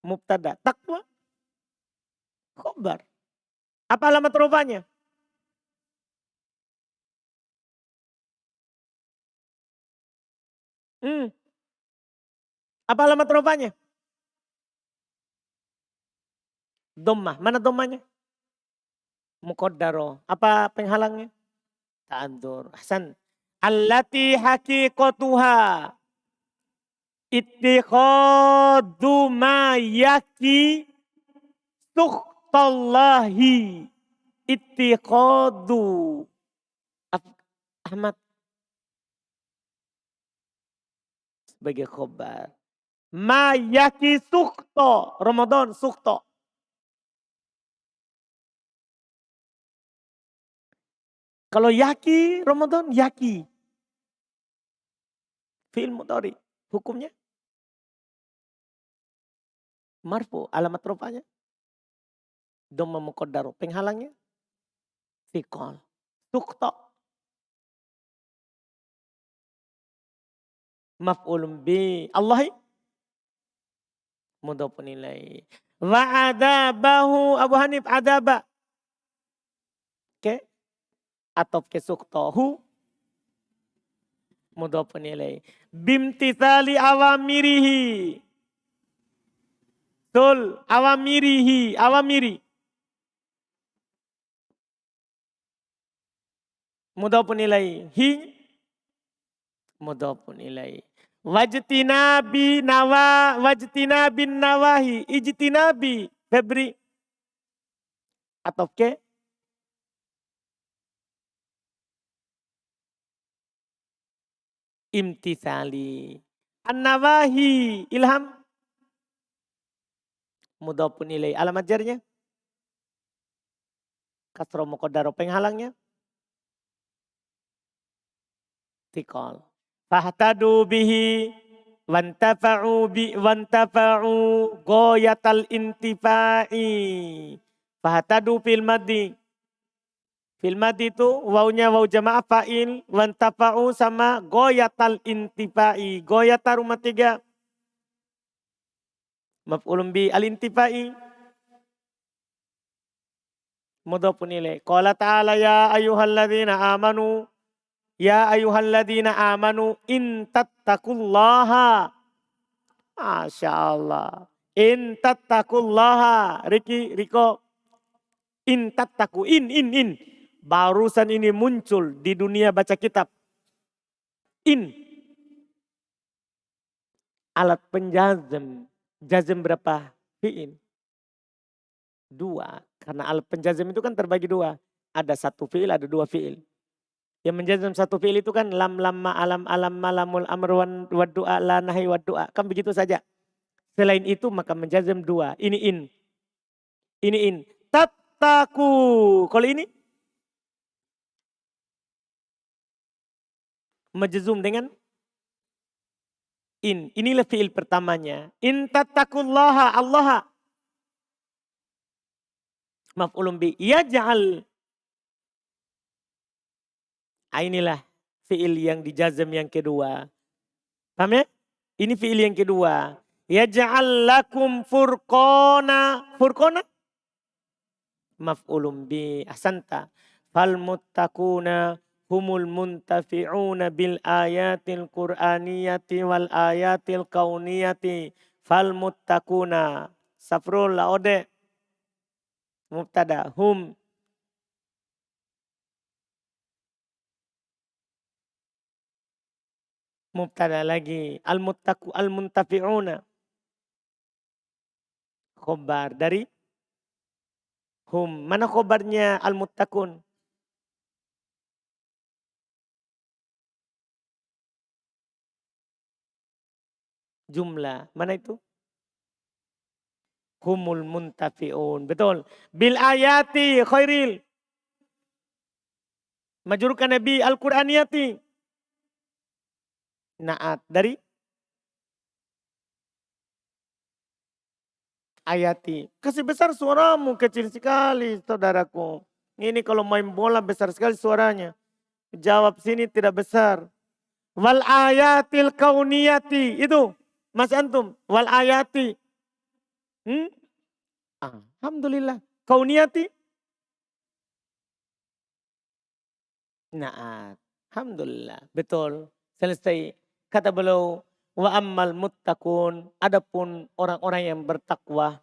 Mubtada. Takwa. Khobar. Apa alamat rupanya? Apa alamat rupanya? Dhammah. Mana dhammahnya? Muqaddaro. Apa penghalangnya? Ta'adzur. Ahsan. Allati haqiqatuha ittikhadu ma yaki sukhtallahi. Ittikhadu. Ahmad. Sebagai khobar. Ma yaki sukhto. Ramadan sukhto. Kalau yaki, Ramadan yaki. Fi'il mudhari. Hukumnya? Marfu. Alamat rupanya? Dhamma muqaddaru. Penghalangnya? Thiqal. Sukhto. Maf'ulun bi. Allahi. Mudhafun ilaihi. Wa adabahu. Abu Hanif adaba. Oke. Atau ke sukhtohu. Mudhafun ilaihi. Bimtithali awamirihi. Tul. Awamirihi. Awamiri. Mudhafun ilaihi. Hi. Mudhafun ilaihi. Wajtinabin nawahi. Ijtinabi. Febri. Atau ke? Imtithali. An-nawahi. Ilham. Mudhafun ilaih. Alamat jarnya. Kasro muqaddaro penghalangnya. Tikol. Fahtadu bihi. Wantafa'u goyatal intifa'i. Fahtadu fil maddi. Fil maddi itu wawnya waw jamaah fa'il. Wantafa'u sama goyatal intifa'i. Goyata rumah 3. Maf'ulun bi al-intifa'i. Mudhafun ilaih. Qala ta'ala ya ayyuhalladzina amanu. Ya ayyuhalladzina amanu in tattaqullaha. Masya Allah. In tattaqullaha. Riko. In tattaku. In. Barusan ini muncul di dunia baca kitab. In. Alat penjazm. Jazm berapa? Fi'il. 2. Karena alat penjazm itu kan terbagi 2. Ada 1 fi'il, ada 2 fi'il. Yang menjazm 1 fi'il itu kan lam, lamma, alam, malamul, amr, wad du'a, la nahi, wad du'a. Kan begitu saja. Selain itu maka menjazm 2. Ini in. Ini in. Tattaku. Kalau ini? Majzum dengan in. Inilah fi'il pertamanya. In tattakullaha. Allah. Maf'ulun bi. Yaj'al. Inilah fi'il yang dijazm yang kedua. Paham ya? Ini fi'il yang kedua. Yaj'al lakum furqana. Furqana? Maf'ulun bi. Ahsanta. Fal muttaquna humul muntafi'una bil ayatil qur'aniyati wal ayatil kauniyati. Fal muttaquna. Safrul laode. Mubtada. Hum. Mubtada lagi. Al-muttaqu al-muntafi'una. Khobar dari hum. Mana khobarnya al-muttaqun? Jumlah. Mana itu? Humul muntafi'un. Betul. Bil ayati khairil. Majurkan Nabi al-Qur'aniyati. Naat dari ayati. Kasih besar suaramu, kecil sekali saudaraku. Ini kalau main bola besar sekali suaranya. Jawab sini tidak besar. Wal ayatil kauniyati. Itu Mas Antum. Wal ayati. Alhamdulillah. Kauniyati. Naat. Alhamdulillah. Betul. Selesai. Kata beliau, wa ammal muttaqun, adapun orang-orang yang bertakwa,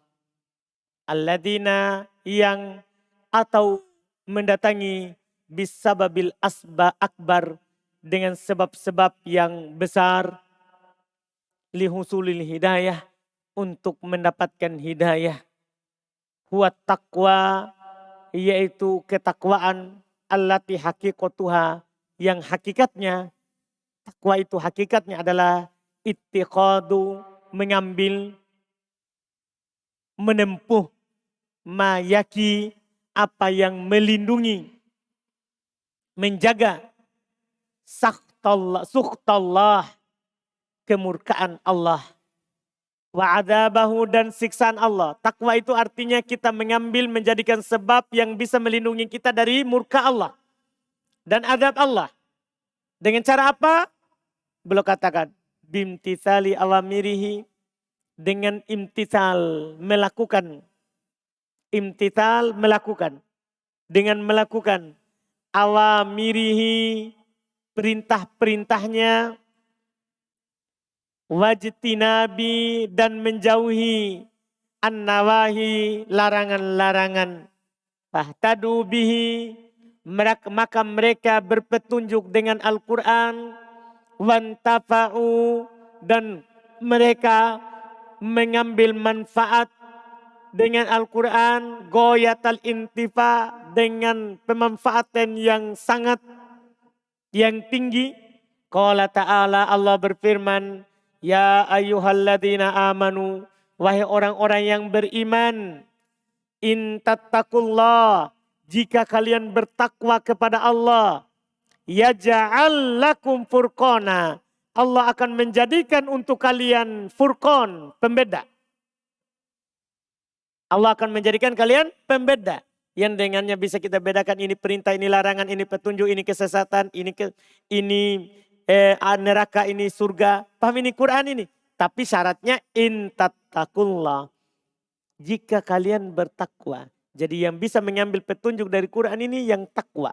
alladzina yang atau mendatangi bisababil asba akbar dengan sebab-sebab yang besar, lihusulil hidayah, untuk mendapatkan hidayah. Huwa taqwa, yaitu ketakwaan, allati haqiqatuha, yang hakikatnya takwa itu hakikatnya adalah ittiqadu, mengambil, menempuh, mayaki, apa yang melindungi, menjaga, sukhtallah, kemurkaan Allah, wa adabahu, dan siksaan Allah. Takwa itu artinya kita mengambil, menjadikan sebab yang bisa melindungi kita dari murka Allah dan adab Allah. Dengan cara apa? Beliau katakan, bimtithali awamirihi, dengan imtithal, melakukan. Imtithal, melakukan. Dengan melakukan awamirihi, perintah-perintahnya, wajtinabi, dan menjauhi an-nawahi, larangan-larangan. Fahtadu bihi, maka mereka berpetunjuk dengan Al-Quran. Wantafa'u, dan mereka mengambil manfaat dengan Al-Quran, goyatal intifa, dengan pemanfaatan yang sangat yang tinggi. Qala ta'ala, Allah berfirman, ya ayyuhalladzina amanu, wahai orang-orang yang beriman, in tattaqullah, jika kalian bertakwa kepada Allah, yaj'al lakum furqana, Allah akan menjadikan untuk kalian furqan, pembeda. Allah akan menjadikan kalian pembeda. Yang dengannya bisa kita bedakan ini perintah, ini larangan, ini petunjuk, ini kesesatan, ini neraka, ini surga. Paham ini Quran ini. Tapi syaratnya in tattaqullah. Jika kalian bertakwa. Jadi yang bisa mengambil petunjuk dari Quran ini yang takwa.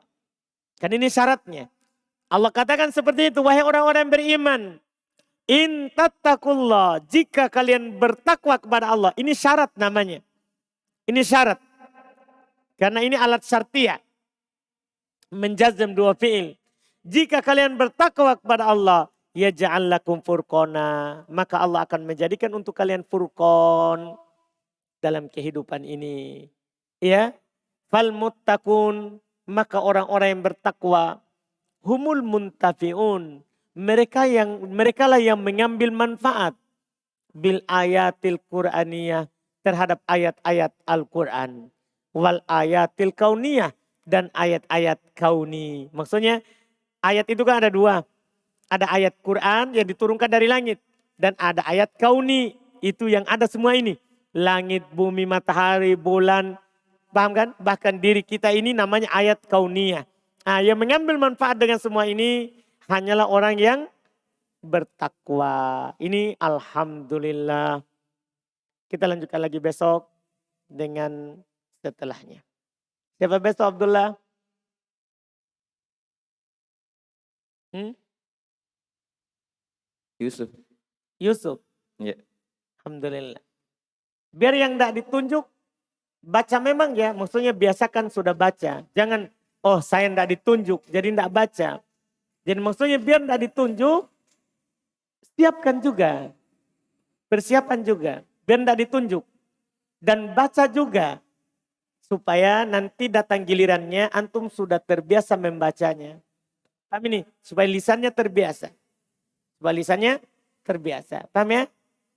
Kan ini syaratnya. Allah katakan seperti itu, wahai orang-orang beriman. In tattaqullah, jika kalian bertakwa kepada Allah. Ini syarat namanya. Ini syarat. Karena ini alat syartiyah. Menjazam dua fi'il. Jika kalian bertakwa kepada Allah, yaj'al lakum furqana, maka Allah akan menjadikan untuk kalian furqan dalam kehidupan ini. Ya, fal muttaqun, maka orang-orang yang bertakwa, humul muntafiun, mereka lah yang mengambil manfaat bil ayatil Qur'aniyah, terhadap ayat-ayat Al-Quran. Wal ayatil kauniyah, dan ayat-ayat kauni. Maksudnya ayat itu kan ada dua. Ada ayat Quran yang diturunkan dari langit. Dan ada ayat kauni, itu yang ada semua ini. Langit, bumi, matahari, bulan. Paham kan? Bahkan diri kita ini namanya ayat kauniyah. Nah, yang mengambil manfaat dengan semua ini hanyalah orang yang bertakwa. Ini alhamdulillah. Kita lanjutkan lagi besok dengan setelahnya. Siapa besok Abdullah? Yusuf. Yusuf. Ya. Alhamdulillah. Biar yang tidak ditunjuk, baca memang ya. Maksudnya biasakan sudah baca. Jangan, oh saya tidak ditunjuk jadi tidak baca. Jadi maksudnya biar tidak ditunjuk, siapkan juga. Persiapan juga. Biar tidak ditunjuk. Dan baca juga. Supaya nanti datang gilirannya antum sudah terbiasa membacanya. Paham ini? Supaya lisannya terbiasa. Supaya lisannya terbiasa. Paham ya?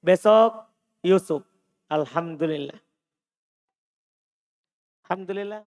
Besok Yusuf. Alhamdulillah. Alhamdulillah.